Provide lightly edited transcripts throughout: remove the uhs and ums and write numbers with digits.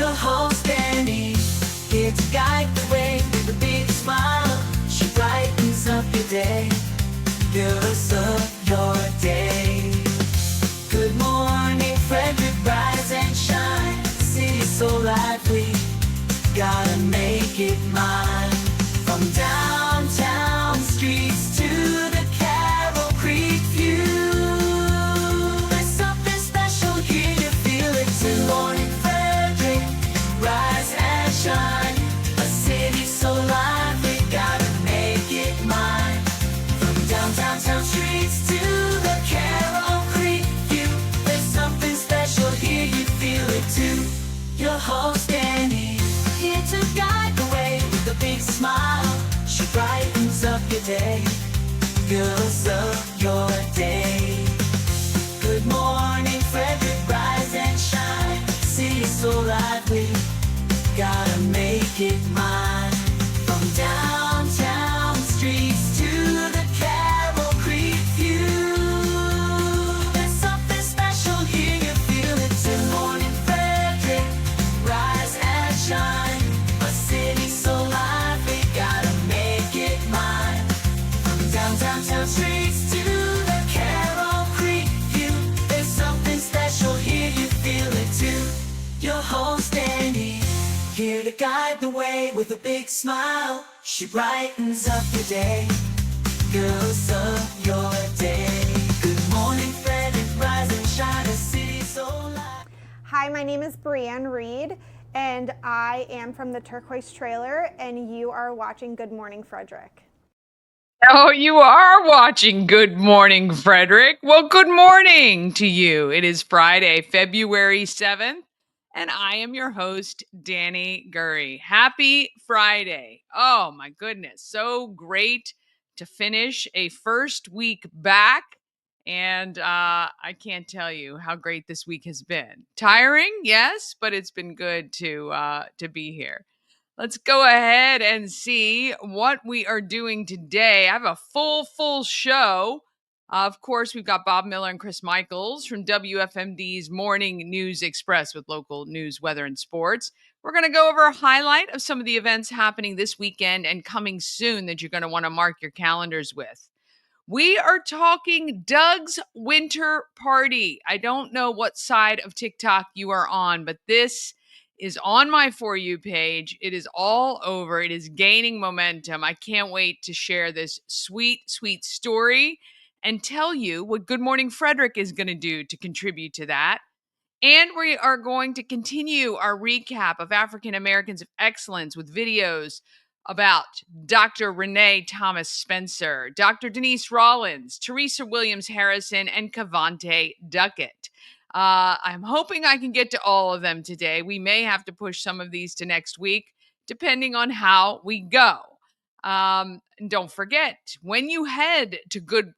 Your host Danny, here to guide the way with a big smile. She brightens up your day, fills up your day. Good morning Frederick, rise and shine. The city's so lively, gotta make it mine. From downtown streets to the Carroll Creek view, there's something special here, you feel it too. Good morning Frederick, rise and shine. A city so lively, gotta make it mine. From downtown streets to the Carroll Creek view, there's something special here, you feel it too. Your host Danny, here to guide the way with a big smile. She brightens up your day, fills up your day. Good morning Frederick, rise and shine. City's so lively, gotta make it mine. From downtown streets to the Carroll Creek view, there's something special here, you feel it too. Good morning Frederick, rise and shine. A city so lively, gotta make it mine. From downtown streets to the Carroll Creek view, there's something special here, you feel it too. Your host Andy, here to guide the way with a big smile. She brightens up your day, fills up your day. Good morning Frederick, rise and shine. A city so lively. Hi, my name is Brianne Reed, and I am from the Turquoise Trailer, and you are watching Good Morning Frederick. Oh, you are watching Good Morning Frederick. Well, good morning to you. It is Friday, February 7th, and I am your host, Danny Gurry. Happy Friday. Oh, my goodness. So great to finish a first week back. And I can't tell you how great this week has been. Tiring, yes, but it's been good to be here. Let's go ahead and see what we are doing today. I have a full show. Of course, we've got Bob Miller and Chris Michaels from WFMD's Morning News Express with local news, weather, and sports. We're going to go over a highlight of some of the events happening this weekend and coming soon that you're going to want to mark your calendars with. We are talking Doug's Winter Party. I don't know what side of TikTok you are on, but this is on my For You page. It is all over. It is gaining momentum. I can't wait to share this sweet story and tell you what Good Morning Frederick is going to do to contribute to that. And we are going to continue our recap of African Americans of Excellence with videos about Dr. Renee Thomas-Spencer, Dr. Denise Rollins, Theresa Williams Harrison, and Kavonte Duckett. I'm hoping I can get to all of them today. We may have to push some of these to next week, depending on how we go. And don't forget, when you head to Good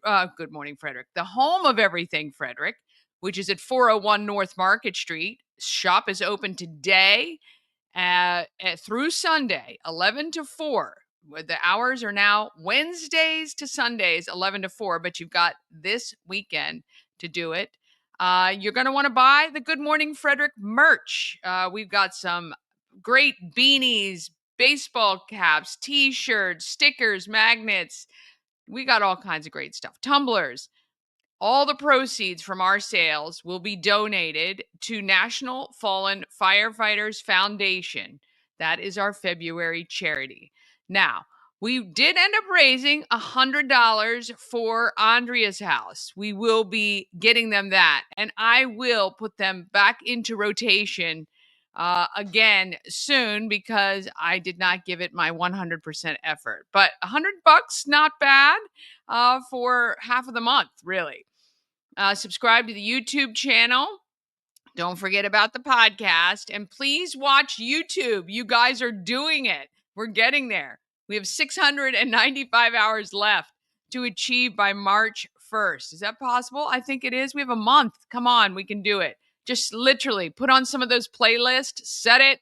Morning Frederick, the home of everything Frederick, which is at 401 North Market Street. Shop is open today through Sunday, 11 to 4. The hours are now Wednesdays to Sundays, 11 to 4, but you've got this weekend to do it. You're going to want to buy the Good Morning Frederick merch. We've got some great beanies, baseball caps, T-shirts, stickers, magnets. We got all kinds of great stuff. Tumblers. All the proceeds from our sales will be donated to National Fallen Firefighters Foundation. That is our February charity. Now, we did end up raising $100 for Andrea's house. We will be getting them that, and I will put them back into rotation again soon because I did not give it my 100% effort. But $100, not bad for half of the month, really. Subscribe to the YouTube channel. Don't forget about the podcast. And please watch YouTube. You guys are doing it. We're getting there. We have 695 hours left to achieve by March 1st. Is that possible? I think it is. We have a month. Come on, we can do it. Just literally put on some of those playlists, set it,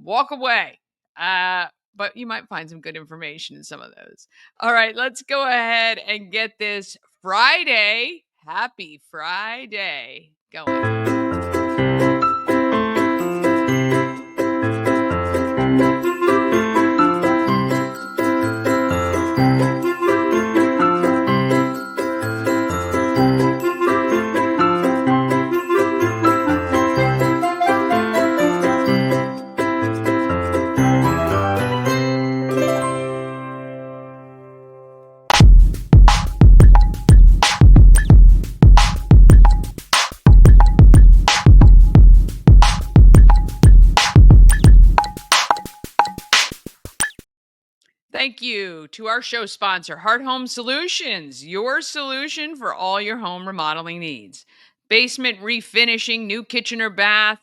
walk away. But you might find some good information in some of those. All right, let's go ahead and get this Friday. Happy Friday going. thank you to our show sponsor, Heart Home Solutions, your solution for all your home remodeling needs. Basement refinishing, new kitchen or bath.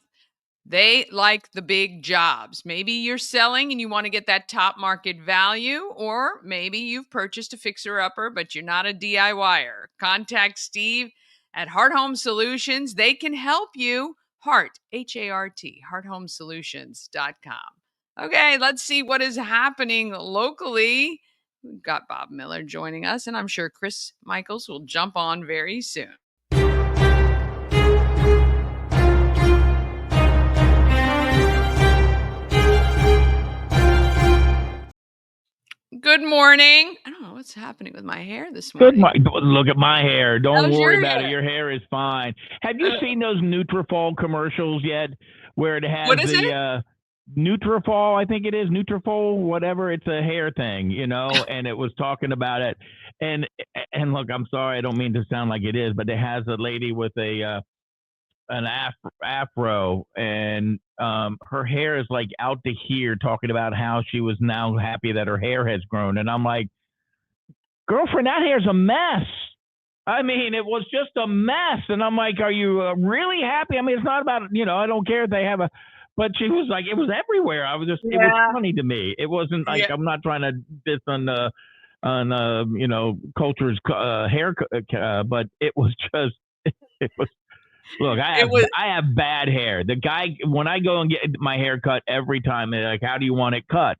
They like the big jobs. Maybe you're selling and you want to get that top market value, or maybe you've purchased a fixer-upper, but you're not a DIYer. Contact Steve at Heart Home Solutions. They can help you. Heart, H-A-R-T, hearthomesolutions.com. Okay, let's see what is happening locally. We've got Bob Miller joining us, and I'm sure Chris Michaels will jump on very soon. Good morning. I don't know what's happening with my hair this morning. Look at my hair. Don't How's worry your about hair? it. Your hair is fine. Have you seen those Nutrafol commercials yet? Where it has What is Nutrafol, I think it is Nutrafol, whatever. It's a hair thing, and it was talking about it. And look, I'm sorry, I don't mean to sound like it is, but it has a lady with an afro, and her hair is like out to here, talking about how she was now happy that her hair has grown. And I'm like, girlfriend, that hair's a mess. I mean, it was just a mess. And I'm like, are you really happy? I mean, it's not about, I don't care if they have but she was like, it was everywhere. It was funny to me. It wasn't like, I'm not trying to diss on culture's hair, but it was just, it was, look, I have bad hair. The guy, when I go and get my hair cut every time, they're like, how do you want it cut?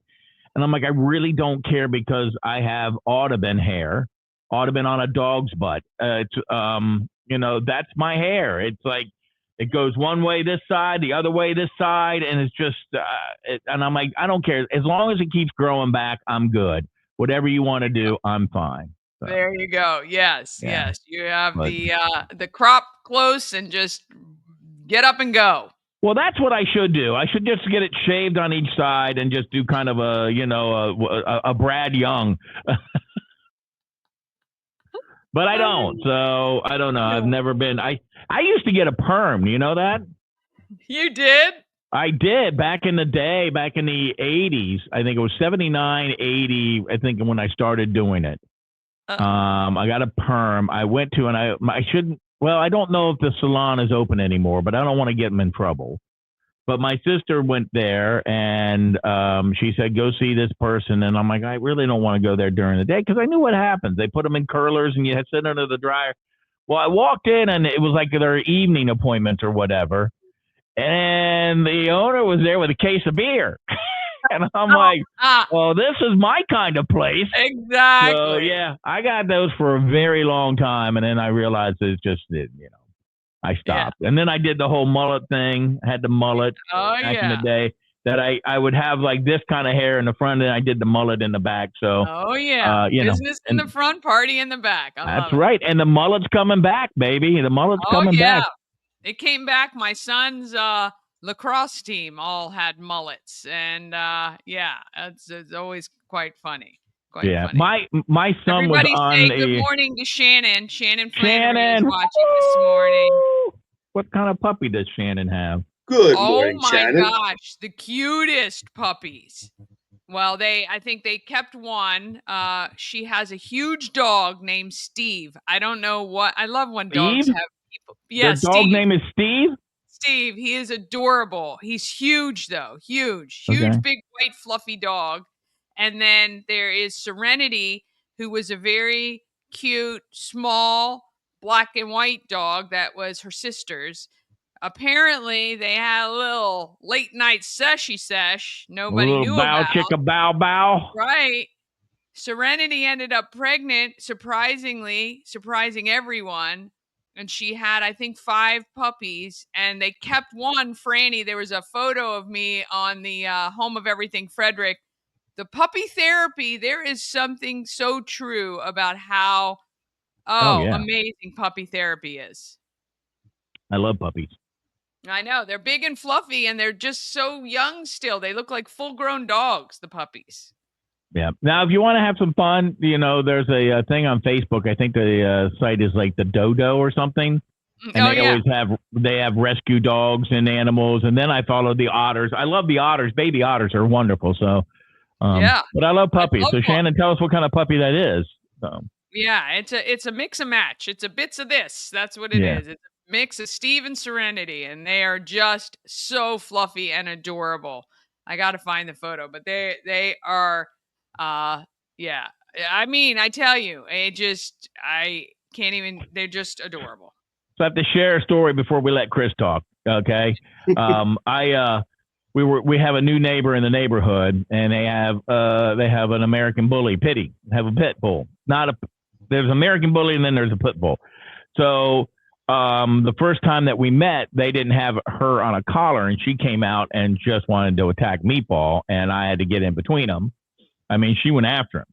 And I'm like, I really don't care because I have Audubon hair, Audubon on a dog's butt. That's my hair. It's like, it goes one way this side, the other way this side, and it's just, and I'm like, I don't care. As long as it keeps growing back, I'm good. Whatever you want to do, I'm fine. So, there you go. Yes, yeah. yes. You have the crop close and just get up and go. Well, that's what I should do. I should just get it shaved on each side and just do kind of a Brad Young. But I don't. So I don't know. I've never been. I used to get a perm. You know that? You did? I did back in the day, back in the 80s. I think it was 79, 80, I think, when I started doing it. I got a perm. I went to, and I shouldn't. Well, I don't know if the salon is open anymore, but I don't want to get them in trouble. But my sister went there, and she said, go see this person. And I'm like, I really don't want to go there during the day because I knew what happens. They put them in curlers, and you had to sit under the dryer. Well, I walked in, and it was like their evening appointment or whatever. And the owner was there with a case of beer. And I'm like, well, this is my kind of place. Exactly. So, yeah, I got those for a very long time. And then I realized it's just, I stopped. Yeah. And then I did the whole mullet thing. I had the mullet back in the day that I would have like this kind of hair in the front, and I did the mullet in the back. So, business in the front, party in the back. That's right. And the mullet's coming back, baby. The mullet's coming back. It came back. My son's lacrosse team all had mullets, and it's always quite funny. Funny. My son was on. Everybody say good morning to Shannon. Shannon Flannery is watching this morning. What kind of puppy does Shannon have? Good morning, Shannon. Oh my gosh, the cutest puppies. Well, I think they kept one. She has a huge dog named Steve. I don't know what. I love when dogs have people. Yeah, Their dog name is Steve? Steve. He is adorable. He's huge, though. Huge, big, white, fluffy dog. And then there is Serenity, who was a very cute, small, black and white dog that was her sister's. Apparently, they had a little late night sesh. Nobody knew about. Chicka bow bow. Right. Serenity ended up pregnant, surprising everyone. And she had, I think, 5 puppies. And they kept one, Franny. There was a photo of me on the Home of Everything Frederick. The puppy therapy, there is something so true about how amazing puppy therapy is. I love puppies. I know. They're big and fluffy, and they're just so young still. They look like full-grown dogs, the puppies. Yeah. Now, if you want to have some fun, there's a thing on Facebook. I think the site is like the Dodo or something. And they have rescue dogs and animals. And then I follow the otters. I love the otters. Baby otters are wonderful. So Yeah. But I love puppies. love So one. Shannon, tell us what kind of puppy that is. So. Yeah, it's a mix and match. It's a bits of this. That's what it Yeah. is. It's a mix of Steve and Serenity, and they are just so fluffy and adorable. I got to find the photo, but they are yeah. I mean, I tell you, I can't even, they're just adorable. So I have to share a story before we let Chris talk. Okay. We have a new neighbor in the neighborhood, and they have an American bully, Pitty, have a pit bull. There's an American bully, and then there's a pit bull. So the first time that we met, they didn't have her on a collar, and she came out and just wanted to attack Meatball, and I had to get in between them. I mean, she went after him.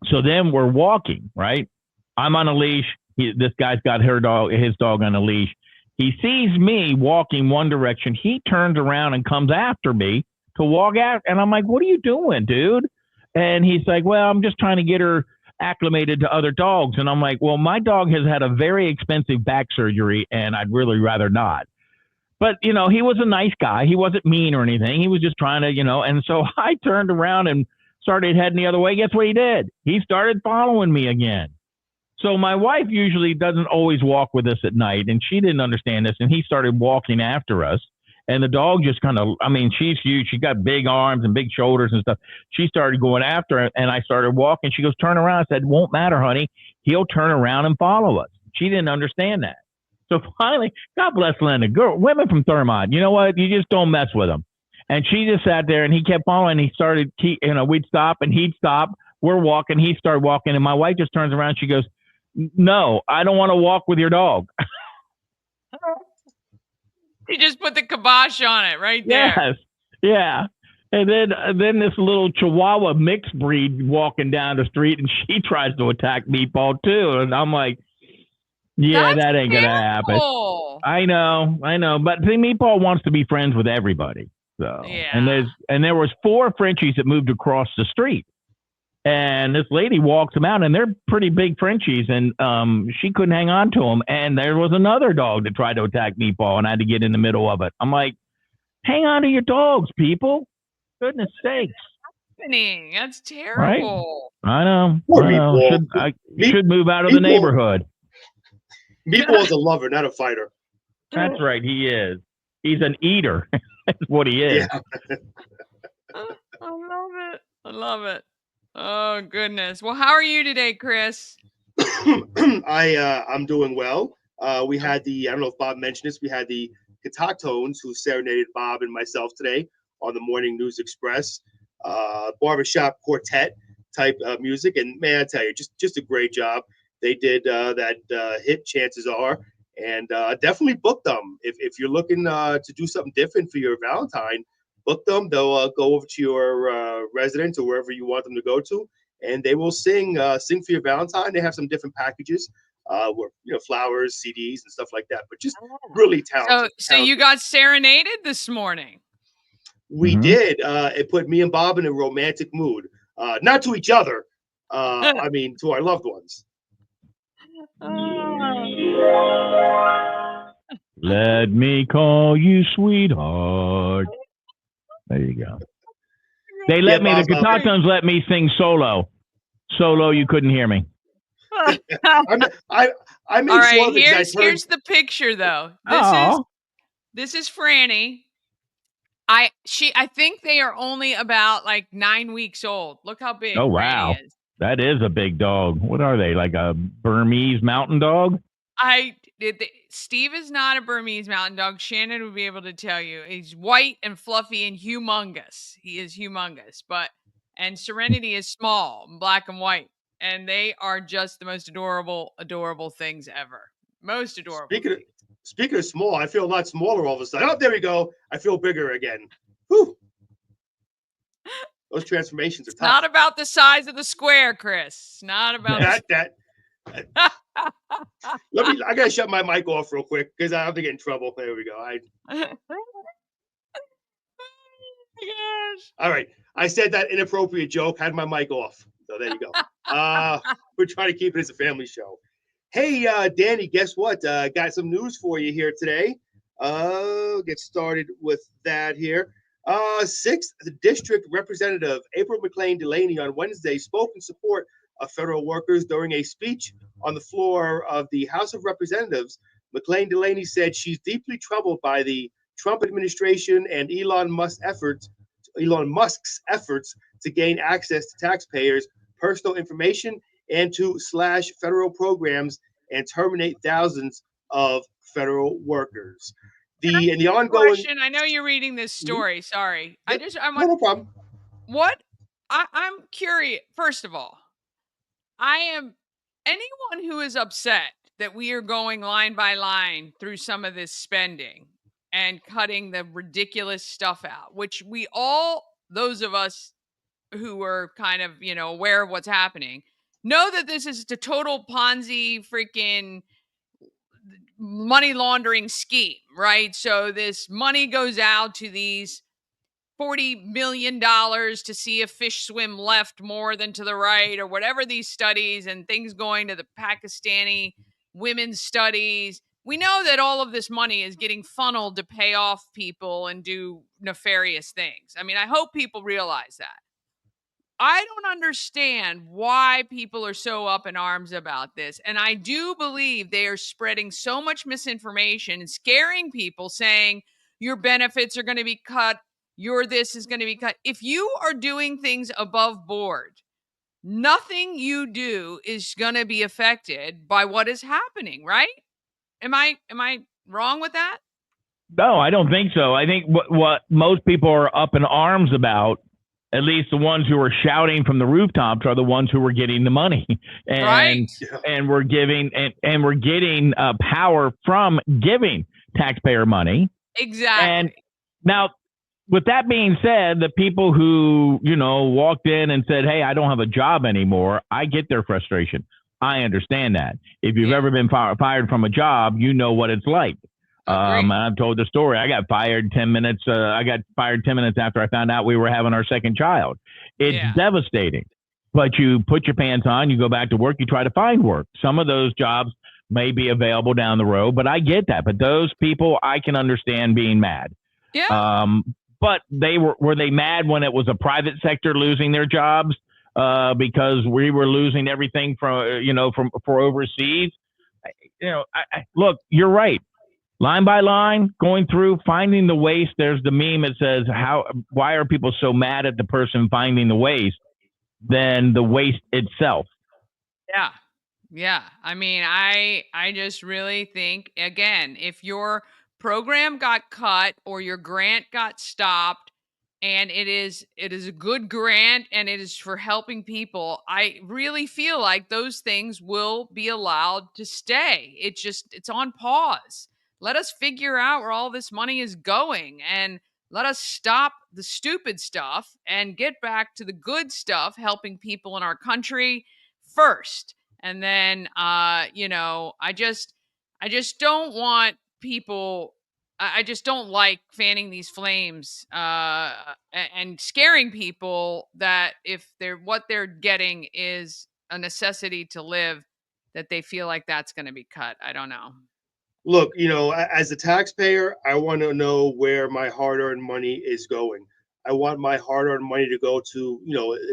So then we're walking, right? I'm on a leash. This guy's got his dog on a leash. He sees me walking one direction. He turns around and comes after me to walk out. And I'm like, what are you doing, dude? And he's like, well, I'm just trying to get her acclimated to other dogs. And I'm like, well, my dog has had a very expensive back surgery, and I'd really rather not. But, he was a nice guy. He wasn't mean or anything. He was just trying to, and so I turned around and started heading the other way. Guess what he did? He started following me again. So my wife usually doesn't always walk with us at night, and she didn't understand this, and he started walking after us. And the dog just she's huge. She got big arms and big shoulders and stuff. She started going after him, and I started walking. She goes, turn around. I said, won't matter, honey. He'll turn around and follow us. She didn't understand that. So finally, God bless Linda. Women from Thurmont, you know what? You just don't mess with them. And she just sat there, and he kept following. He started, we'd stop, and he'd stop. We're walking. He started walking, and my wife just turns around. She goes, no, I don't want to walk with your dog. You just put the kibosh on it right there. Yes. Yeah. And then this little Chihuahua mixed breed walking down the street, and she tries to attack Meatball too. And I'm like, yeah, that ain't going to happen. I know. But see, Meatball wants to be friends with everybody. So, yeah. And there was 4 Frenchies that moved across the street. And this lady walks them out, and they're pretty big Frenchies, and she couldn't hang on to them. And there was another dog that tried to attack Meatball, and I had to get in the middle of it. I'm like, hang on to your dogs, people. Goodness sakes. That's terrible. Right? I know. Poor Meatball. I should move out of the neighborhood. Meatball is a lover, not a fighter. That's right. He is. He's an eater. That's what he is. Yeah. I love it. Oh, goodness. Well, how are you today, Chris? I'm doing well. We had I don't know if Bob mentioned this, we had the Katatones who serenaded Bob and myself today on the Morning News Express, barbershop quartet type music. And man, I tell you, just a great job. They did that hit Chances Are, and definitely book them. If you're looking to do something different for your Valentine, book them. They'll go over to your residence or wherever you want them to go to, and they will sing for your Valentine. They have some different packages, where flowers, CDs, and stuff like that. But just really talented. So you got serenaded this morning. We did. It put me and Bob in a romantic mood, not to each other. I mean, to our loved ones. Let me call you sweetheart. There you go. They let me, the Katatones let me sing solo. Solo, you couldn't hear me. I made all right, here's the picture though. This is Franny. I think they are only about like 9 weeks old. Look how big. Oh wow. Franny is. That is a big dog. What are they? Like a Burmese mountain dog? Steve is not a Burmese mountain dog. Shannon would be able to tell you. He's white and fluffy and humongous. He is humongous. And Serenity is small, black and white. And they are just the most adorable, adorable things ever. Most adorable. Speaking of small, I feel a lot smaller all of a sudden. Oh, there we go. I feel bigger again. Whew. Those transformations are tough. Not about the size of the square, Chris. Not about that. I gotta shut my mic off real quick because I have to get in trouble. There we go. Oh my gosh. All right. I said that inappropriate joke, had my mic off. So there you go. We're trying to keep it as a family show. Hey, Danny, guess what? Got some news for you here today. Get started with that here. Sixth District Representative April McLean Delaney on Wednesday spoke in support of federal workers during a speech on the floor of the House of Representatives. McLean Delaney said she's deeply troubled by the Trump administration and Elon Musk's efforts to gain access to taxpayers' personal information and to slash federal programs and terminate thousands of federal workers. The ongoing Question. I know you're reading this story. Sorry. Yep. I'm no problem. what? I'm curious. First of all, I am anyone who is upset that we are going line by line through some of this spending and cutting the ridiculous stuff out, which we all, those of us who are kind of, aware of what's happening, know that this is a total Ponzi freaking money laundering scheme, right? So this money goes out to these $40 million to see if fish swim left more than to the right, or whatever these studies, and things going to the Pakistani women's studies. We know that all of this money is getting funneled to pay off people and do nefarious things. I mean, I hope people realize that. I don't understand why people are so up in arms about this. And I do believe they are spreading so much misinformation and scaring people, saying your benefits are going to be cut, your this is going to be cut. If you are doing things above board, nothing you do is going to be affected by what is happening, right? Am I wrong with that? No, I don't think so. I think what most people are up in arms about, at least the ones who are shouting from the rooftops, are the ones who are getting the money, and Right. and we're giving and we're getting power from giving taxpayer money. Exactly. And now, with that being said, the people who walked in and said, "Hey, I don't have a job anymore," I get their frustration. I understand that. If you've ever been fired from a job, you know what it's like. And I've told the story. I got fired 10 minutes. I got fired 10 minutes after I found out we were having our second child. It's devastating. But you put your pants on, you go back to work, you try to find work. Some of those jobs may be available down the road, but I get that. But those people, I can understand being mad. Yeah. But they were they mad when it was a private sector losing their jobs because we were losing everything for overseas? Look, you're right. Line by line, going through, finding the waste. There's the meme that says, why are people so mad at the person finding the waste than the waste itself? Yeah. Yeah. I mean, I just really think, again, if your program got cut or your grant got stopped, and it is a good grant and it is for helping people, I really feel like those things will be allowed to stay. It's on pause. Let us figure out where all this money is going, and let us stop the stupid stuff and get back to the good stuff, helping people in our country first. And then I just don't want people, I just don't like fanning these flames and scaring people that if what they're getting is a necessity to live, that they feel like that's going to be cut. I don't know. Look, as a taxpayer, I want to know where my hard-earned money is going. I want my hard-earned money to go to,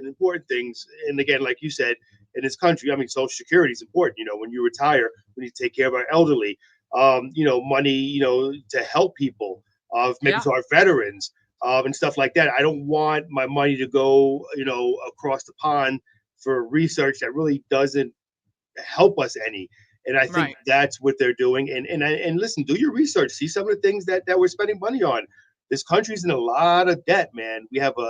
important things. And again, like you said, in this country, I mean, Social Security is important. When you retire, we need to take care of our elderly. Money, to help people, maybe to our veterans, and stuff like that. I don't want my money to go, across the pond for research that really doesn't help us any. And I think that's what they're doing. And listen, do your research. See some of the things that we're spending money on. This country's in a lot of debt, man.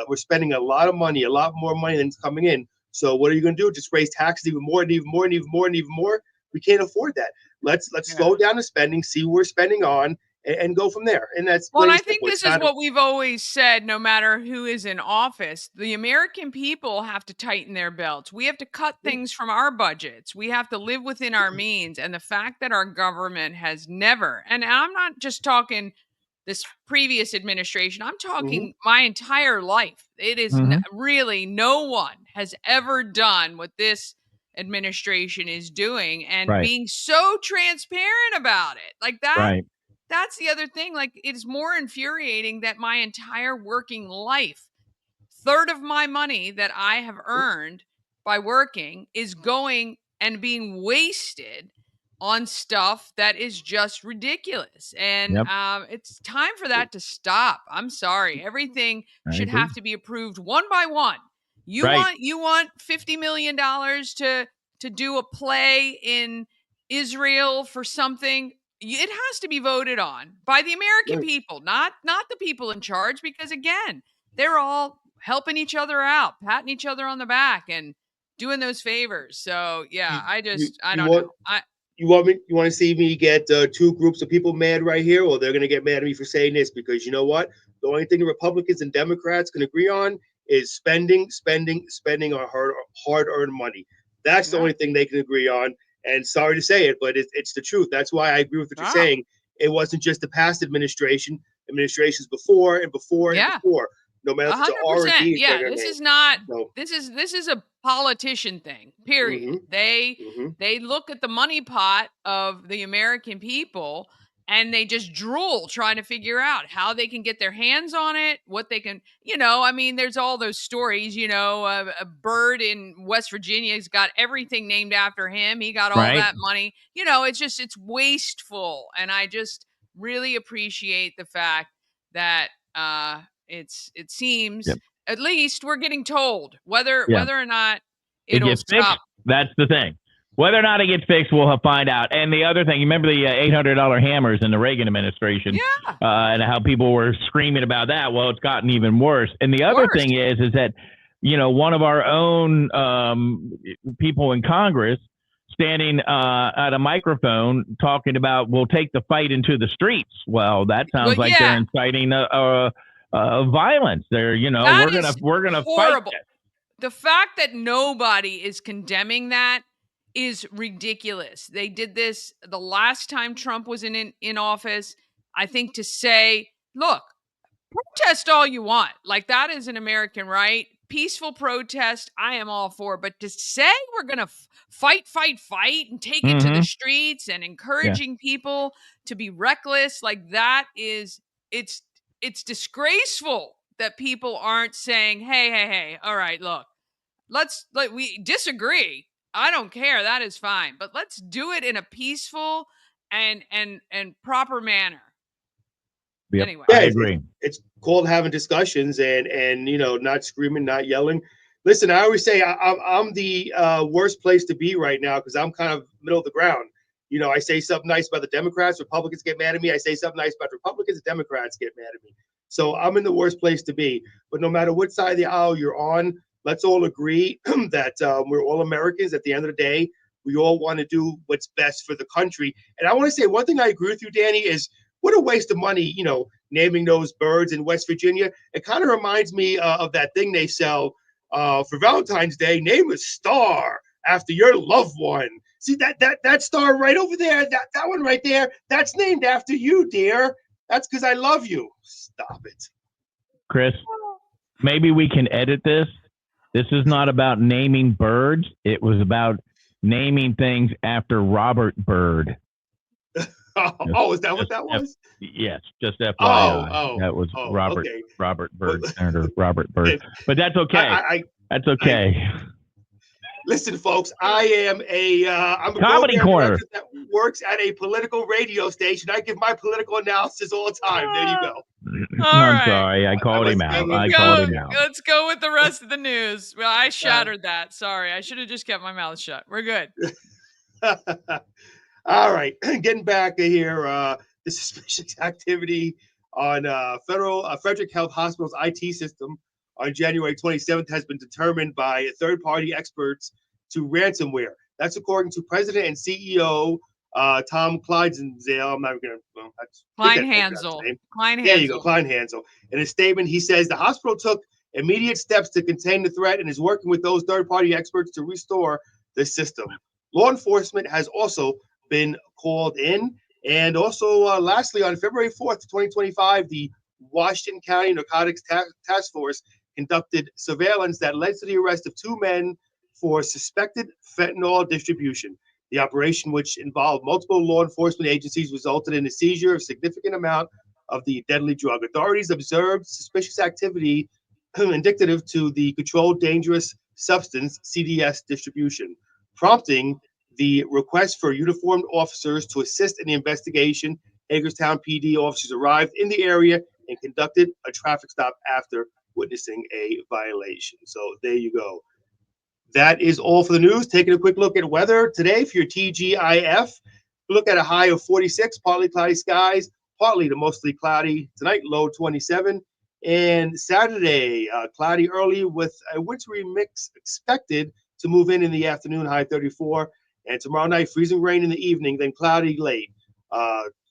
We're spending a lot of money, a lot more money than's coming in. So what are you going to do? Just raise taxes even more and even more and even more and even more? We can't afford that. Let's slow down the spending, see what we're spending on, and go from there. And that's well, and I think this is what we've always said, no matter who is in office, the American people have to tighten their belts. We have to cut things from our budgets. We have to live within our means. And the fact that our government has never, and I'm not just talking this previous administration, I'm talking my entire life. It is really, no one has ever done what this administration is doing, and being so transparent about it. Like that. Right. that's the other thing. Like, it's more infuriating that my entire working life, third of my money that I have earned by working, is going and being wasted on stuff that is just ridiculous. And Yep. it's time for that to stop. I'm sorry. Everything I should agree. have to be approved one by one. Right. You want $50 million to do a play in Israel for something. It has to be voted on by the American Right. people, not the people in charge, because again, they're all helping each other out, patting each other on the back, and doing those favors. So yeah, You, I you don't know. want you want to see me get two groups of people mad right here, or they're going to get mad at me for saying this? Because you know what? The only thing the Republicans and Democrats can agree on is spending our hard-earned money. That's the Yeah. only thing they can agree on. And sorry to say it, but it's the truth. That's why I agree with what you're Wow. saying. It wasn't just the past administrations before and before and Yeah. before. No matter if it's an R or 100%. D Yeah, thing or this name. is not So, this is a politician thing. Period. mm-hmm, They mm-hmm. they look at the money pot of the American people and they just drool trying to figure out how they can get their hands on it, what they can, I mean, there's all those stories, a bird in West Virginia's got everything named after him. He got all Right. that money. It's wasteful. And I just really appreciate the fact that it seems Yep. at least we're getting told whether Yeah. or not It it'll gets fixed. stop. That's the thing. Whether or not it gets fixed, we'll find out. And the other thing, you remember the $800 hammers in the Reagan administration, Yeah, and how people were screaming about that. Well, it's gotten even worse. And the other worse. thing is that one of our own people in Congress standing at a microphone talking about we'll take the fight into the streets. Well, that sounds like they're Yeah, inciting violence. They're that we're gonna fight horrible. this. The fact that nobody is condemning that is ridiculous. They did this the last time Trump was in office, I think, to say, look, protest all you want. Like, that is an American right. Peaceful protest, I am all for. But to say we're going to fight, and take it to the Mm-hmm. streets and Yeah. encouraging people to be reckless, like that it's disgraceful that people aren't saying, hey, all right, look, we disagree. I don't care. That is fine. But let's do it in a peaceful and proper manner. Yep. Anyway. I agree. It's called having discussions and not screaming, not yelling. Listen, I always say I'm the worst place to be right now because I'm kind of middle of the ground. I say something nice about the Democrats, Republicans get mad at me. I say something nice about Republicans, Democrats get mad at me. So I'm in the worst place to be. But no matter what side of the aisle you're on, let's all agree that we're all Americans. At the end of the day, we all want to do what's best for the country. And I want to say one thing I agree with you, Danny, is what a waste of money, naming those birds in West Virginia. It kind of reminds me of that thing they sell for Valentine's Day. Name a star after your loved one. See that star right over there, that one right there, that's named after you, dear. That's because I love you. Stop it. Chris, maybe we can edit this. This is not about naming birds. It was about naming things after Robert Byrd. Is that what that was? Yes, just FYI. Oh, that was Robert okay. Robert Byrd, Senator Robert Byrd. But that's okay. That's okay. Listen, folks, I am I'm a Comedy program Corner director that works at a political radio station. I give my political analysis all the time. There you go. I'm sorry. I called him out. Let's go with the rest of the news. Well, I shattered that. Sorry. I should have just kept my mouth shut. We're good. All right. Getting back to here. The suspicious activity on Frederick Health Hospital's IT system on January 27th has been determined by third-party experts to ransomware. That's according to President and CEO Tom Clydesdale. I'm not going to. Kleinhansel. There you go, Kleinhansel. In a statement, he says the hospital took immediate steps to contain the threat and is working with those third-party experts to restore the system. Law enforcement has also been called in. And also, lastly, on February 4th, 2025, the Washington County Narcotics Task Force conducted surveillance that led to the arrest of two men for suspected fentanyl distribution. The operation, which involved multiple law enforcement agencies, resulted in the seizure of a significant amount of the deadly drug. Authorities observed suspicious activity indicative to the Controlled Dangerous Substance (CDS) distribution, prompting the request for uniformed officers to assist in the investigation. Hagerstown PD officers arrived in the area and conducted a traffic stop after witnessing a violation. So there you go. That is all for the news. Taking a quick look at weather today for your TGIF. Look at a high of 46, partly cloudy skies, partly to mostly cloudy tonight, low 27. And Saturday, cloudy early with a wintry mix expected to move in the afternoon, high 34. And tomorrow night, freezing rain in the evening, then cloudy late,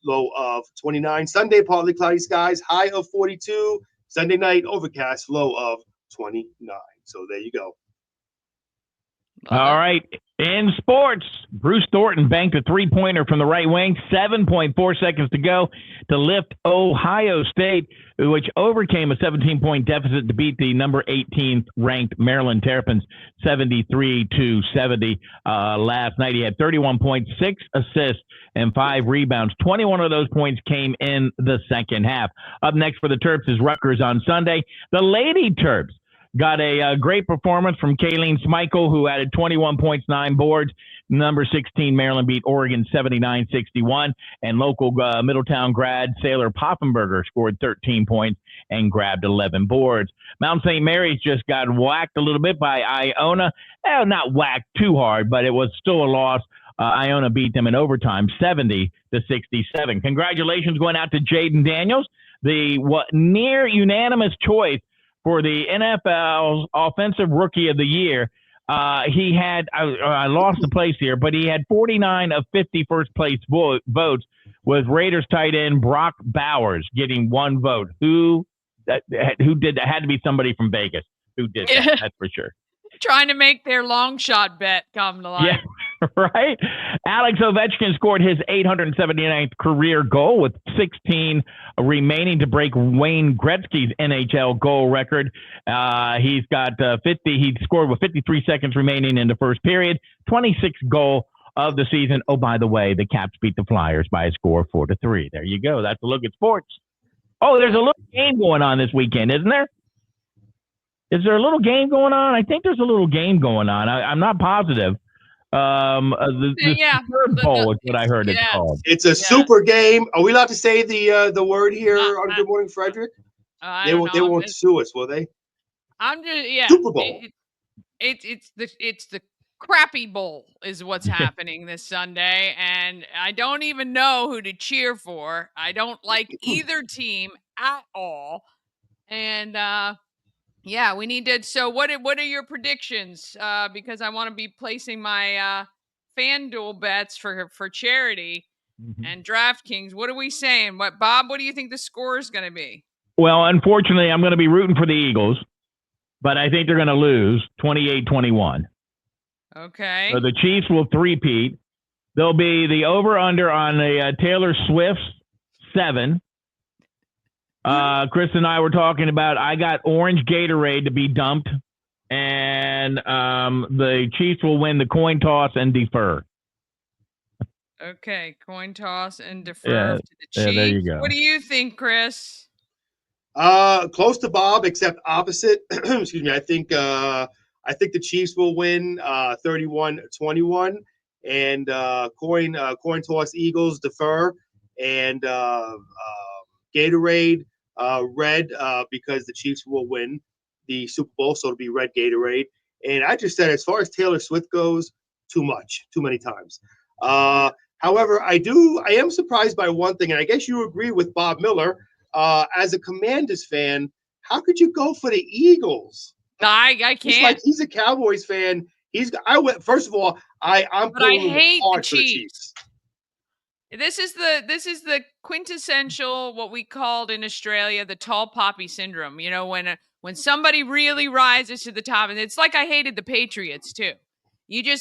low of 29. Sunday, partly cloudy skies, high of 42. Sunday night, overcast, low of 29. So there you go. All right. In sports, Bruce Thornton banked a three-pointer from the right wing, 7.4 seconds to go to lift Ohio State, which overcame a 17-point deficit to beat the number 18th ranked Maryland Terrapins 73-70 last night. He had 31 points, 6 assists, and 5 rebounds. 21 of those points came in the second half. Up next for the Terps is Rutgers on Sunday. The Lady Terps got a great performance from Kayleen Schmeichel, who added 21 points, 9 boards. Number 16, Maryland beat Oregon 79-61. And local Middletown grad Sailor Poffenberger scored 13 points and grabbed 11 boards. Mount St. Mary's just got whacked a little bit by Iona. Not whacked too hard, but it was still a loss. Iona beat them in overtime, 70-67. Congratulations going out to Jaden Daniels, the near unanimous choice for the NFL's Offensive Rookie of the Year. He had, I lost the place here, but he had 49 of 50 first place votes, with Raiders tight end Brock Bowers getting 1 vote. Who did that? Had to be somebody from Vegas who did that, that's for sure. Trying to make their long shot bet come to life. Yeah, right? Alex Ovechkin scored his 879th career goal with 16 remaining to break Wayne Gretzky's NHL goal record. He's got 50. He scored with 53 seconds remaining in the first period. 26th goal of the season. Oh, by the way, the Caps beat the Flyers by a score of 4-3. There you go. That's a look at sports. Oh, there's a little game going on this weekend, isn't there? Is there a little game going on? I think there's a little game going on. I'm not positive. The Super Bowl is what I heard it's called. It's a super game. Are we allowed to say the word here on Good Morning Frederick? They won't sue us, will they? I'm just Super Bowl. It's the crappy bowl is what's happening this Sunday, and I don't even know who to cheer for. I don't like either team at all, and yeah, we need to. So, what are your predictions? Because I want to be placing my FanDuel bets for charity and DraftKings. What are we saying? Bob? What do you think the score is going to be? Well, unfortunately, I'm going to be rooting for the Eagles, but I think they're going to lose 28-21. Okay. So the Chiefs will three-peat. There'll be the over/under on the Taylor Swift's 7. Chris and I were talking about, I got orange Gatorade to be dumped, and the Chiefs will win the coin toss and defer. Okay, coin toss and defer to the Chiefs. Yeah, there you go. What do you think, Chris? Close to Bob, except opposite. Excuse me. I think the Chiefs will win 31-21, and coin toss Eagles defer, and Gatorade red because the Chiefs will win the Super Bowl, so it'll be red Gatorade. And I just said, as far as Taylor Swift goes, too many times. However, I am surprised by one thing, and I guess you agree with Bob Miller. As a Commanders fan, how could you go for the Eagles? No, I can't. It's like he's a Cowboys fan. First of all, I'm pulling hard for the Chiefs. This is the quintessential, what we called in Australia, the tall poppy syndrome. You know, when somebody really rises to the top, and it's like I hated the Patriots too. You're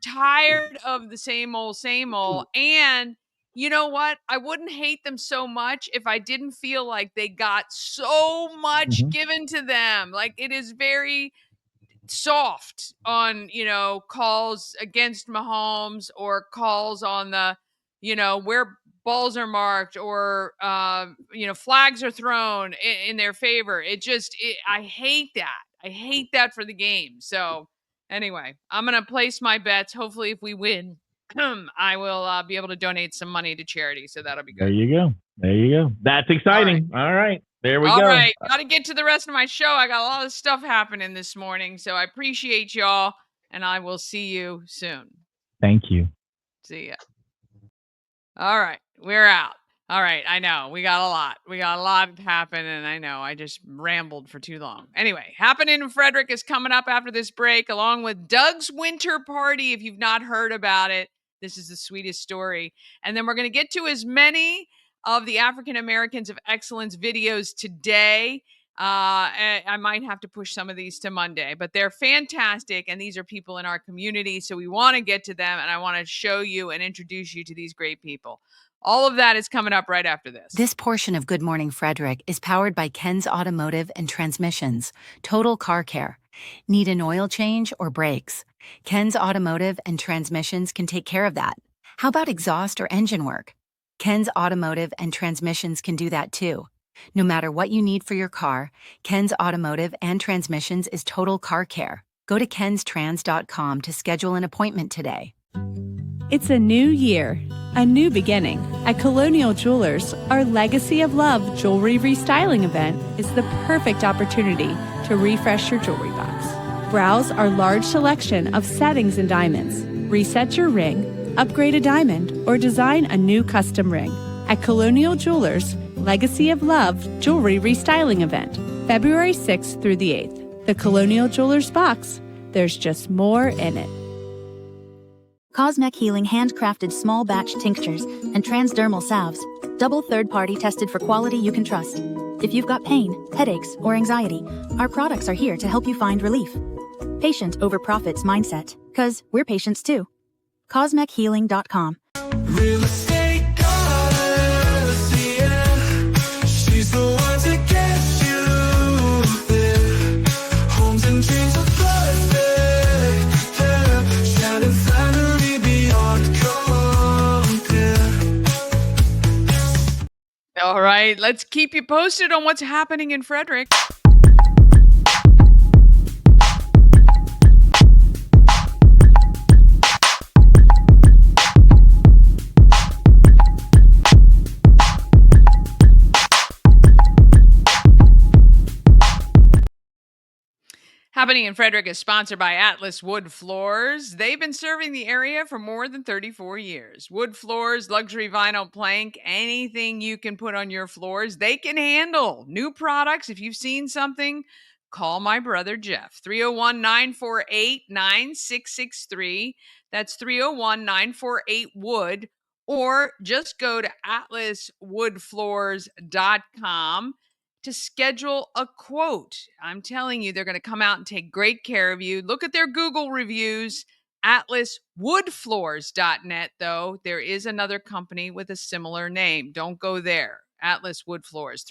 tired of the same old, and you know what? I wouldn't hate them so much if I didn't feel like they got so much given to them. Like, it is very soft on, calls against Mahomes or calls on the, where balls are marked or, flags are thrown in their favor. I hate that. I hate that for the game. So anyway, I'm going to place my bets. Hopefully if we win, I will be able to donate some money to charity. So that'll be good. There you go. That's exciting. All right. There we go. All right. Got to get to the rest of my show. I got a lot of stuff happening this morning. So I appreciate y'all, and I will see you soon. Thank you. See ya. All right. We're out. All right. I know. We got a lot. We got a lot happen, and I know I just rambled for too long. Anyway, Happening in Frederick is coming up after this break, along with Doug's Winter Party. If you've not heard about it, this is the sweetest story. And then we're going to get to as many of the African Americans of Excellence videos today. I might have to push some of these to Monday, but they're fantastic. And these are people in our community. So we want to get to them, and I want to show you and introduce you to these great people. All of that is coming up right after this. This portion of Good Morning Frederick is powered by Ken's Automotive and Transmissions, Total Car Care. Need an oil change or brakes? Ken's Automotive and Transmissions can take care of that. How about exhaust or engine work? Ken's Automotive and Transmissions can do that too. No matter what you need for your car, Ken's Automotive and Transmissions is Total Car Care. Go to kenstrans.com to schedule an appointment today. It's a new year, a new beginning. At Colonial Jewelers, our Legacy of Love jewelry restyling event is the perfect opportunity to refresh your jewelry box. Browse our large selection of settings and diamonds. Reset your ring, upgrade a diamond, or design a new custom ring. At Colonial Jewelers, Legacy of Love jewelry restyling event, February 6th through the 8th. The Colonial Jewelers box, there's just more in it. Cosmec Healing handcrafted small batch tinctures and transdermal salves, double third-party tested for quality you can trust. If you've got pain, headaches, or anxiety, our products are here to help you find relief. Patient over profits mindset, 'cause we're patients too. CosmecHealing.com. Real estate goddess, yeah. She's the one to get you there. Homes and dreams are perfect, yeah. Shining flattery beyond compare. All right. Let's keep you posted on what's happening in Frederick. Happening in Frederick is sponsored by Atlas Wood Floors. They've been serving the area for more than 34 years. Wood floors, luxury vinyl plank, anything you can put on your floors, they can handle. New products, if you've seen something, call my brother Jeff. 301-948-9663. That's 301-948-WOOD. Or just go to atlaswoodfloors.com to schedule a quote. I'm telling you, they're going to come out and take great care of you. Look at their Google reviews. AtlasWoodFloors.net, though. There is another company with a similar name. Don't go there. Atlas Wood Floors,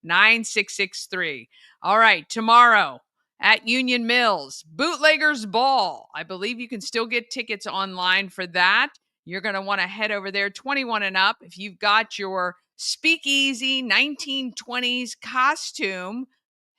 301-948-9663. All right, tomorrow at Union Mills, Bootleggers Ball. I believe you can still get tickets online for that. You're going to want to head over there, 21 and up. If you've got your speakeasy 1920s costume,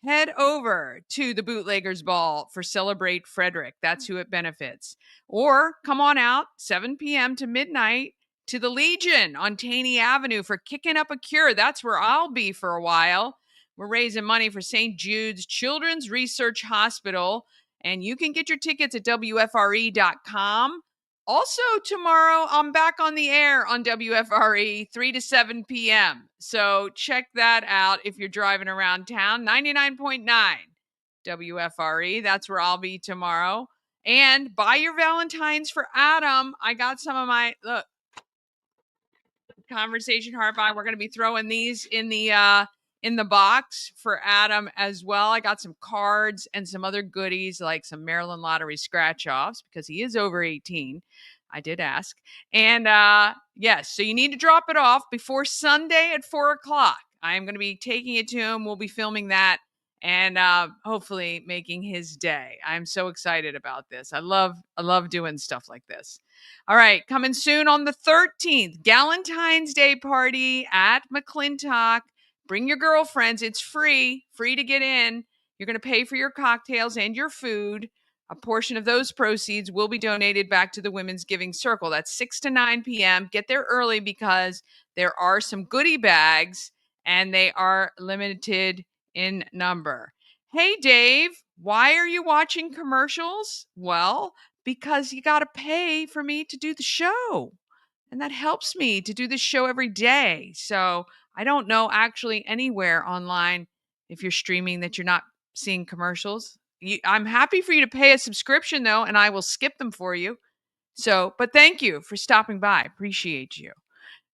head over to the Bootleggers Ball for Celebrate Frederick. That's who it benefits. Or come on out 7 p.m. to midnight to the Legion on Taney Avenue for Kicking Up a Cure. That's where I'll be for a while. We're raising money for St. Jude's Children's Research Hospital, and you can get your tickets at WFRE.com. Also, tomorrow, I'm back on the air on WFRE, 3 to 7 p.m. So check that out if you're driving around town. 99.9 WFRE. That's where I'll be tomorrow. And buy your Valentines for Adam. I got some of my, look, Conversation Heart Buy. We're going to be throwing these in the box for Adam as well. I got some cards and some other goodies like some Maryland Lottery scratch offs because he is over 18. I did ask. And yes, so you need to drop it off before Sunday at 4 o'clock. I am going to be taking it to him. We'll be filming that and hopefully making his day. I'm so excited about this. I love doing stuff like this. All right, coming soon on the 13th, Galentine's Day party at McClintock. Bring your girlfriends. It's free to get in. You're going to pay for your cocktails and your food. A portion of those proceeds will be donated back to the Women's Giving Circle. That's 6 to 9 p.m. Get there early because there are some goodie bags and they are limited in number. Hey, Dave, why are you watching commercials? Well, because you got to pay for me to do the show. And that helps me to do this show every day. So I don't know actually anywhere online if you're streaming that you're not seeing commercials. I'm happy for you to pay a subscription though, and I will skip them for you. So, but thank you for stopping by. Appreciate you.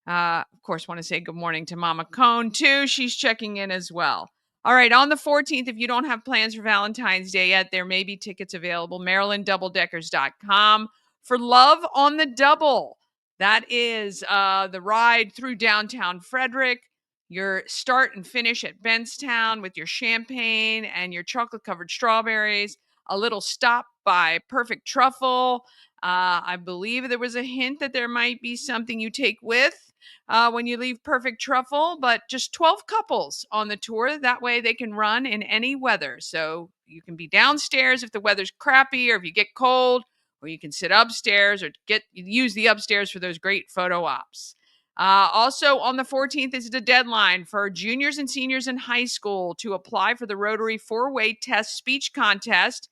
Of course, want to say good morning to Mama Cone too. She's checking in as well. All right, on the 14th, if you don't have plans for Valentine's Day yet, there may be tickets available. MarylandDoubleDeckers.com for Love on the Double. That is the ride through downtown Frederick. Your start and finish at Benstown with your champagne and your chocolate-covered strawberries. A little stop by Perfect Truffle. I believe there was a hint that there might be something you take with when you leave Perfect Truffle, but just 12 couples on the tour. That way they can run in any weather. So you can be downstairs if the weather's crappy or if you get cold, or you can sit upstairs or use the upstairs for those great photo ops. Also on the 14th is the deadline for juniors and seniors in high school to apply for the Rotary 4-way test speech contest.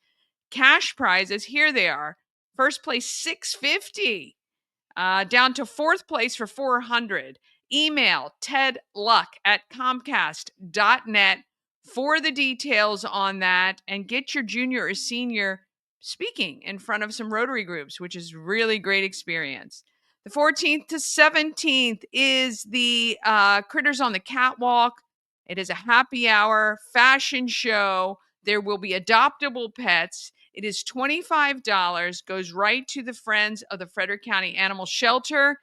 Cash prizes, here they are. First place, $650. Down to fourth place for $400. Email tedluck@comcast.net for the details on that and get your junior or senior speaking in front of some Rotary groups, which is really great experience. The 14th to 17th is the Critters on the Catwalk. It is a happy hour fashion show. There will be adoptable pets. It is $25, goes right to the Friends of the Frederick County Animal Shelter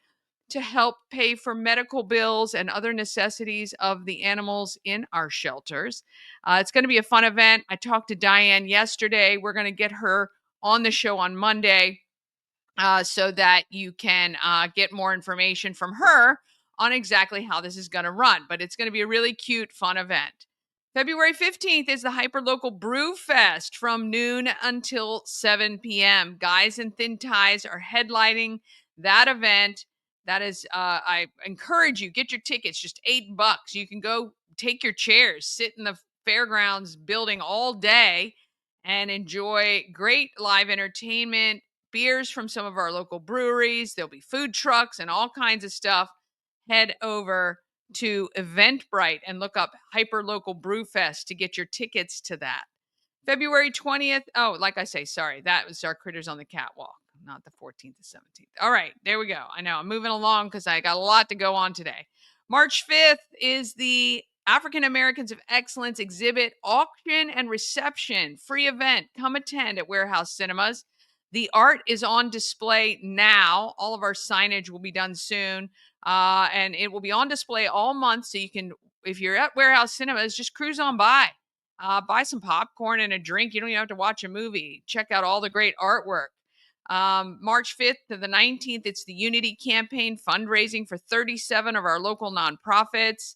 to help pay for medical bills and other necessities of the animals in our shelters. It's going to be a fun event. I talked to Diane yesterday. We're going to get her on the show on Monday so that you can get more information from her on exactly how this is going to run. But it's going to be a really cute, fun event. February 15th is the Hyperlocal Brew Fest from noon until 7 p.m. Guys in Thin Ties are headlining that event. That is, I encourage you, get your tickets, just $8. You can go take your chairs, sit in the fairgrounds building all day and enjoy great live entertainment, beers from some of our local breweries. There'll be food trucks and all kinds of stuff. Head over to Eventbrite and look up Hyperlocal Brew Fest to get your tickets to that. February 20th. Oh, like I say, sorry, that was our Critters on the Catwalk, not the 14th to 17th. All right, there we go. I know I'm moving along because I got a lot to go on today. March 5th is the African Americans of Excellence exhibit, auction, and reception. Free event. Come attend at Warehouse Cinemas. The art is on display now. All of our signage will be done soon. And it will be on display all month. So you can, if you're at Warehouse Cinemas, just cruise on by. Buy some popcorn and a drink. You don't even have to watch a movie. Check out all the great artwork. March 5th to the 19th, it's the Unity Campaign fundraising for 37 of our local nonprofits.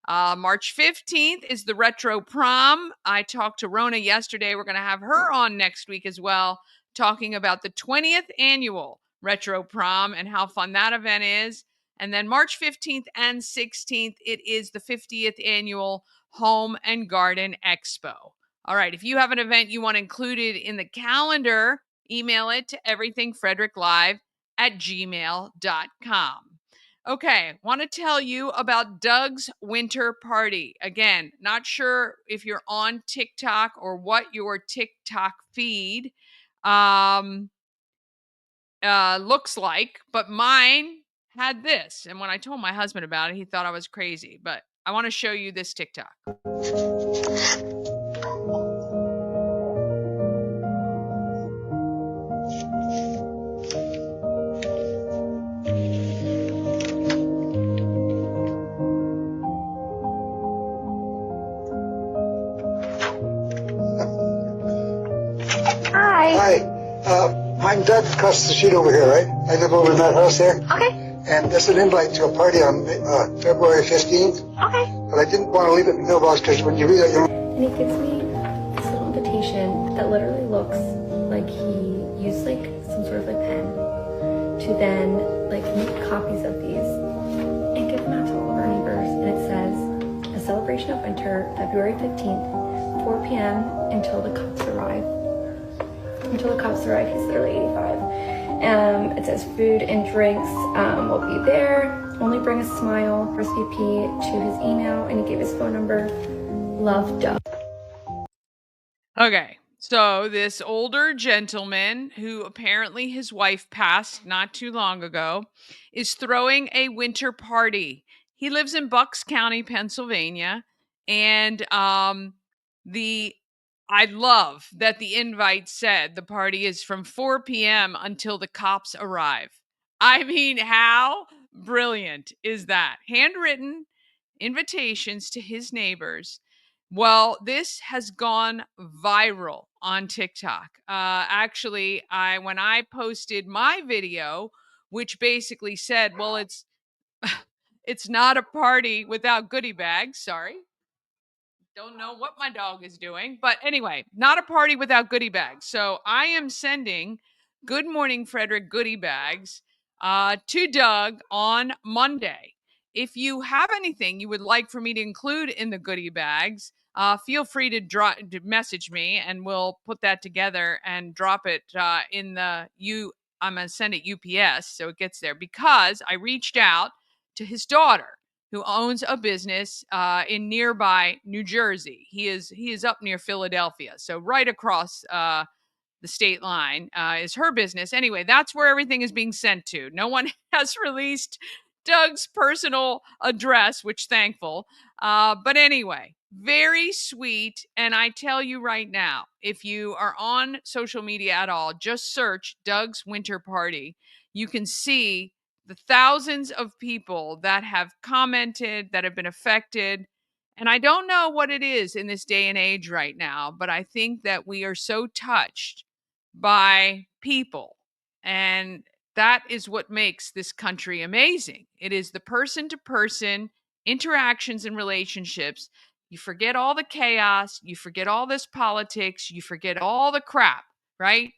March 15th is the Retro Prom. I talked to Rona yesterday. We're going to have her on next week as well, talking about the 20th annual Retro Prom and how fun that event is. And then March 15th and 16th, it is the 50th annual Home and Garden Expo. All right, if you have an event you want included in the calendar, email it to everythingfredericklive@gmail.com. Okay, want to tell you about Doug's Winter Party. Again, not sure if you're on TikTok or what your TikTok feed looks like, but mine had this. And when I told my husband about it, he thought I was crazy. But I want to show you this TikTok. Hi. I'm Doug across the street over here, right? I live over in that house there. Okay. And there's an invite to a party on February 15th. Okay. But I didn't want to leave it in the mailbox because when you read it, you'll... And he gives me this little invitation that literally looks like he used like some sort of like pen to then like make copies of these and give them out to all of our neighbors. And it says, a celebration of winter, February 15th, 4 p.m. until the cops arrive. Until the cops arrive, he's literally 85. It says food and drinks will be there. Only bring a smile. RSVP to his email, and he gave his phone number. Love, Doug. Okay, so this older gentleman, who apparently his wife passed not too long ago, is throwing a winter party. He lives in Bucks County, Pennsylvania, and I love that the invite said the party is from 4 p.m. until the cops arrive. I mean, how brilliant is that? Handwritten invitations to his neighbors. Well, this has gone viral on TikTok. Actually, when I posted my video, which basically said, well, it's not a party without goodie bags. Sorry. Don't know what my dog is doing. But anyway, not a party without goodie bags. So I am sending Good Morning Frederick goodie bags to Doug on Monday. If you have anything you would like for me to include in the goodie bags, feel free to message me and we'll put that together and drop it in the I'm going to send it UPS so it gets there, because I reached out to his daughter, who owns a business in nearby New Jersey. He is up near Philadelphia, so right across the state line is her business. Anyway, that's where everything is being sent to. No one has released Doug's personal address, which thankful. But anyway, very sweet. And I tell you right now, if you are on social media at all, just search Doug's Winter Party. You can see the thousands of people that have commented, that have been affected. And I don't know what it is in this day and age right now, but I think that we are so touched by people. And that is what makes this country amazing. It is the person-to-person interactions and relationships. You forget all the chaos. You forget all this politics. You forget all the crap, right?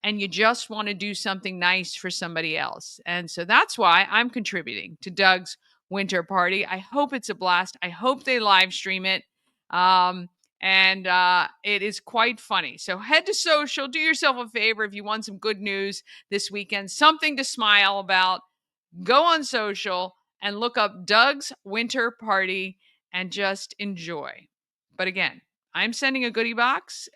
And you just want to do something nice for somebody else. And so that's why I'm contributing to Doug's Winter Party. I hope it's a blast. I hope they live stream it. And it is quite funny. So head to social, do yourself a favor if you want some good news this weekend, something to smile about. Go on social and look up Doug's Winter Party and just enjoy. But again, I'm sending a box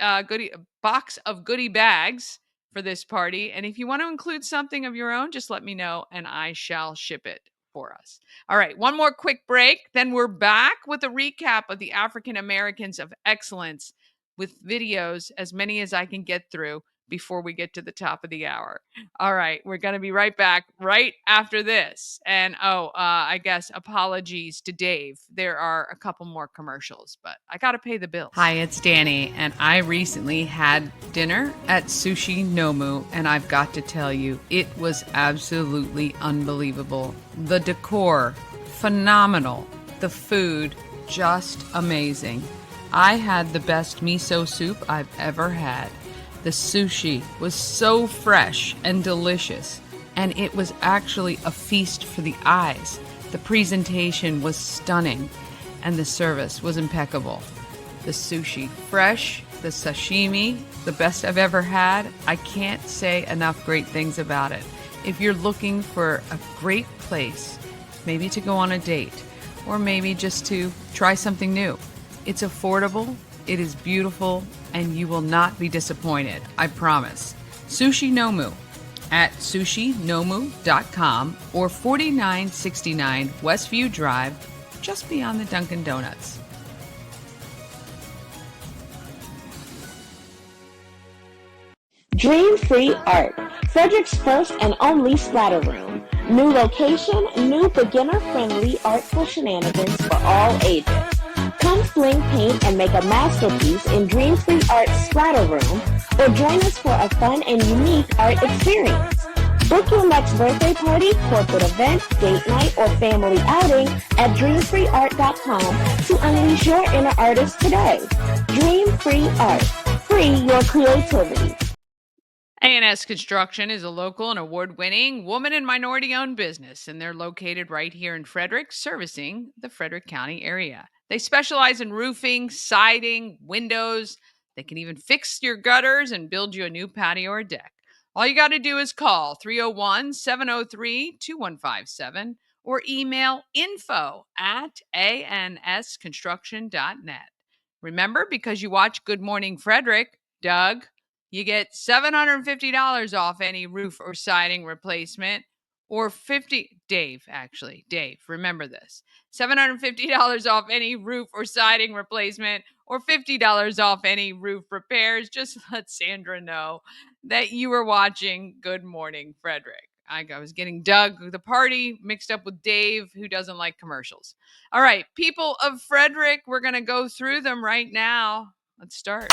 of goodie bags for this party. And if you want to include something of your own, just let me know and I shall ship it for us. All right, one more quick break. Then we're back with a recap of the African Americans of Excellence with videos, as many as I can get through before we get to the top of the hour. All right, we're going to be right back right after this. And I guess apologies to Dave. There are a couple more commercials, but I got to pay the bills. Hi, it's Danny, and I recently had dinner at Sushi Nomu, and I've got to tell you, it was absolutely unbelievable. The decor, phenomenal. The food, just amazing. I had the best miso soup I've ever had. The sushi was so fresh and delicious, and it was actually a feast for the eyes. The presentation was stunning, and the service was impeccable. The sushi, fresh, the sashimi, the best I've ever had. I can't say enough great things about it. If you're looking for a great place, maybe to go on a date, or maybe just to try something new, it's affordable, it is beautiful, and you will not be disappointed, I promise. Sushi Nomu at sushinomu.com or 4969 Westview Drive, just beyond the Dunkin' Donuts. Dream Free Art, Frederick's first and only splatter room. New location, new beginner-friendly artful shenanigans for all ages. Come fling paint and make a masterpiece in Dream Free Art Splatter Room, or join us for a fun and unique art experience. Book your next birthday party, corporate event, date night, or family outing at dreamfreeart.com to unleash your inner artist today. Dream Free Art. Free your creativity. A&S Construction is a local and award-winning woman and minority-owned business, and they're located right here in Frederick, servicing the Frederick County area. They specialize in roofing, siding, windows. They can even fix your gutters and build you a new patio or deck. All you got to do is call 301-703-2157 or email info@ansconstruction.net. Remember, because you watch Good Morning Frederick, Doug, you get $750 off any roof or siding replacement, or Dave, remember this. $750 off any roof or siding replacement, or $50 off any roof repairs. Just let Sandra know that you were watching Good Morning Frederick. I was getting Doug, the party, mixed up with Dave, who doesn't like commercials. All right, people of Frederick, we're going to go through them right now. Let's start.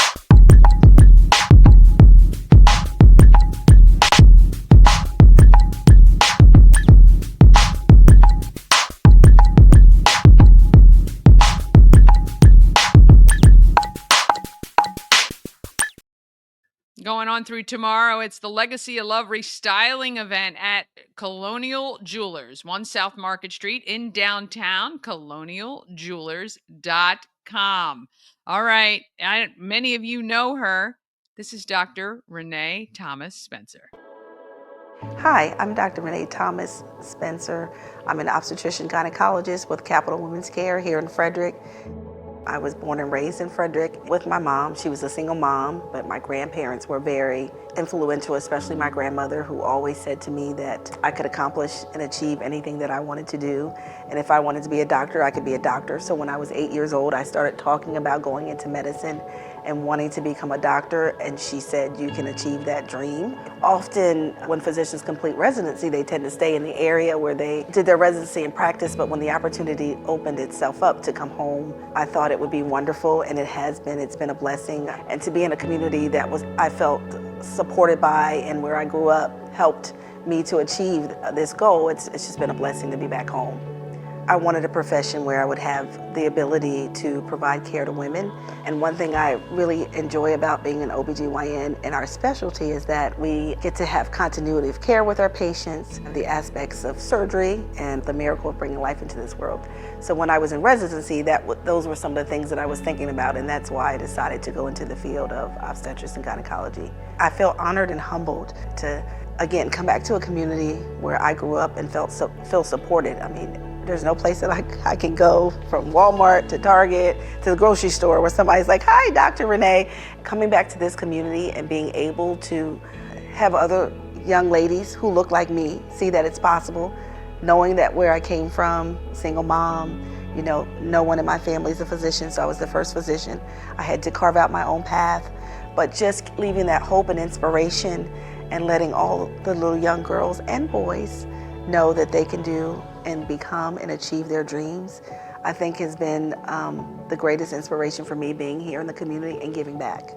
Going on through tomorrow, it's the Legacy of Love restyling event at Colonial Jewelers, 1 South Market Street in downtown, colonialjewelers.com. All right, many of you know her. This is Dr. Renee Thomas-Spencer. Hi, I'm Dr. Renee Thomas-Spencer. I'm an obstetrician gynecologist with Capital Women's Care here in Frederick. I was born and raised in Frederick with my mom. She was a single mom, but my grandparents were very influential, especially my grandmother, who always said to me that I could accomplish and achieve anything that I wanted to do. And if I wanted to be a doctor, I could be a doctor. So when I was 8 years old, I started talking about going into medicine and wanting to become a doctor, and she said, you can achieve that dream. Often when physicians complete residency, they tend to stay in the area where they did their residency and practice, but when the opportunity opened itself up to come home, I thought it would be wonderful, and it has been. It's been a blessing. And to be in a community that I felt supported by, and where I grew up helped me to achieve this goal, it's just been a blessing to be back home. I wanted a profession where I would have the ability to provide care to women. And one thing I really enjoy about being an OBGYN and our specialty is that we get to have continuity of care with our patients, the aspects of surgery, and the miracle of bringing life into this world. So when I was in residency, those were some of the things that I was thinking about, and that's why I decided to go into the field of obstetrics and gynecology. I feel honored and humbled to, again, come back to a community where I grew up and feel supported. I mean, there's no place that I can go, from Walmart to Target to the grocery store, where somebody's like, hi, Dr. Renee. Coming back to this community and being able to have other young ladies who look like me see that it's possible, knowing that where I came from, single mom, no one in my family is a physician, so I was the first physician. I had to carve out my own path, but just leaving that hope and inspiration and letting all the little young girls and boys know that they can do and become and achieve their dreams, I think has been the greatest inspiration for me, being here in the community and giving back.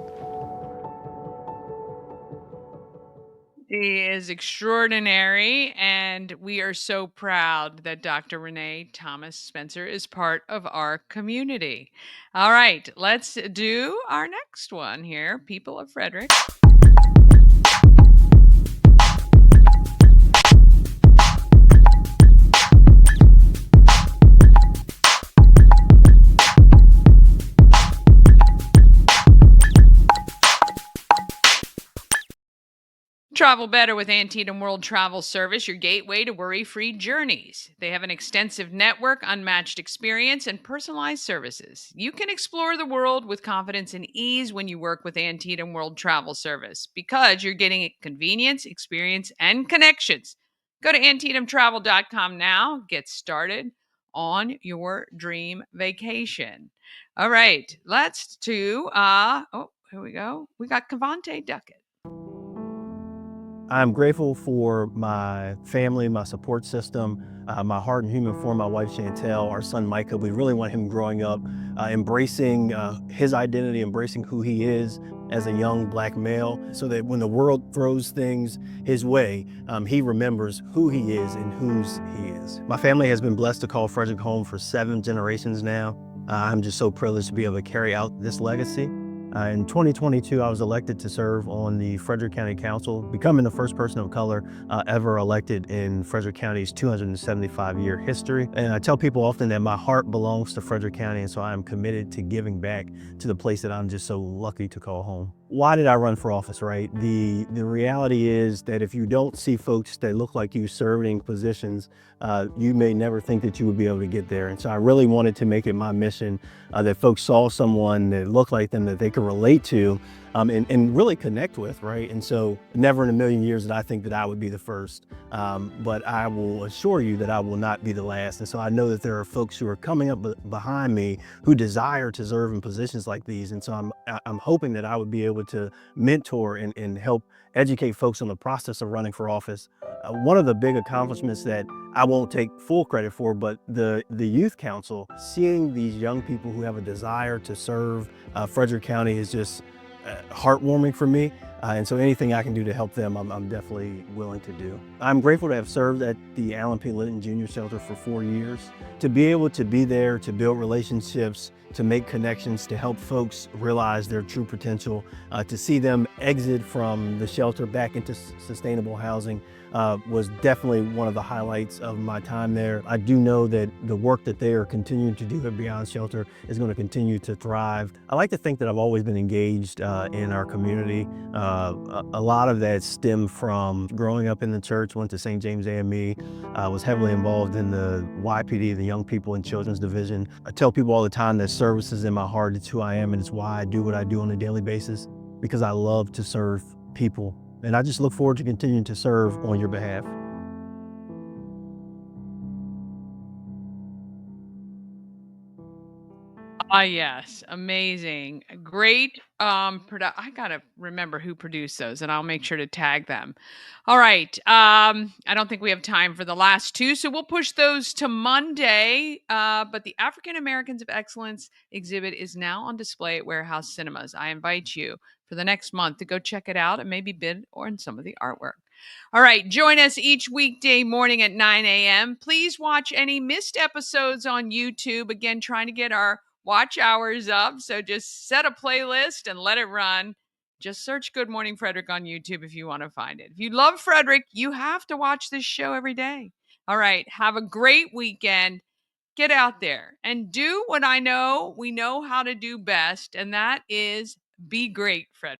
She is extraordinary, and we are so proud that Dr. Renee Thomas-Spencer is part of our community. All right, let's do our next one here, people of Frederick. Travel better with Antietam World Travel Service, your gateway to worry-free journeys. They have an extensive network, unmatched experience, and personalized services. You can explore the world with confidence and ease when you work with Antietam World Travel Service, because you're getting convenience, experience, and connections. Go to AntietamTravel.com now. Get started on your dream vacation. All right, let's do, here we go. We got Kavonte Duckett. I'm grateful for my family, my support system, my heart and human form, my wife Chantel, our son Micah. We really want him growing up, embracing his identity, embracing who he is as a young Black male, so that when the world throws things his way, he remembers who he is and whose he is. My family has been blessed to call Frederick home for 7 generations now. I'm just so privileged to be able to carry out this legacy. In 2022, I was elected to serve on the Frederick County Council, becoming the first person of color ever elected in Frederick County's 275-year history. And I tell people often that my heart belongs to Frederick County, and so I am committed to giving back to the place that I'm just so lucky to call home. Why did I run for office, right? The reality is that if you don't see folks that look like you serving positions, you may never think that you would be able to get there. And so I really wanted to make it my mission that folks saw someone that looked like them that they could relate to and really connect with, right? And so never in a million years did I think that I would be the first, but I will assure you that I will not be the last. And so I know that there are folks who are coming up behind me who desire to serve in positions like these. And so I'm hoping that I would be able to mentor and help educate folks on the process of running for office. One of the big accomplishments that I won't take full credit for, but the Youth Council, seeing these young people who have a desire to serve Frederick County is just heartwarming for me. And so anything I can do to help them, I'm definitely willing to do. I'm grateful to have served at the Allen P. Litton Jr. Shelter for 4 years. To be able to be there, to build relationships, to make connections, to help folks realize their true potential, to see them exit from the shelter back into sustainable housing was definitely one of the highlights of my time there. I do know that the work that they are continuing to do at Beyond Shelter is going to continue to thrive. I like to think that I've always been engaged in our community. A lot of that stemmed from growing up in the church, went to St. James AME, was heavily involved in the YPD, the Young People and Children's Division. I tell people all the time that service is in my heart. It's who I am, and it's why I do what I do on a daily basis, because I love to serve people. And I just look forward to continuing to serve on your behalf. Yes, amazing. Great I gotta remember who produced those and I'll make sure to tag them. All right. I don't think we have time for the last two, so we'll push those to Monday. But the African Americans of Excellence exhibit is now on display at Warehouse Cinemas. I invite you for the next month to go check it out and maybe bid on some of the artwork. All right, join us each weekday morning at 9 a.m. Please watch any missed episodes on YouTube. Again, trying to get our watch hours up. So just set a playlist and let it run. Just search Good Morning Frederick on YouTube if you want to find it. If you love Frederick, you have to watch this show every day. All right, have a great weekend. Get out there and do what I know we know how to do best, and that is be great, Frederick.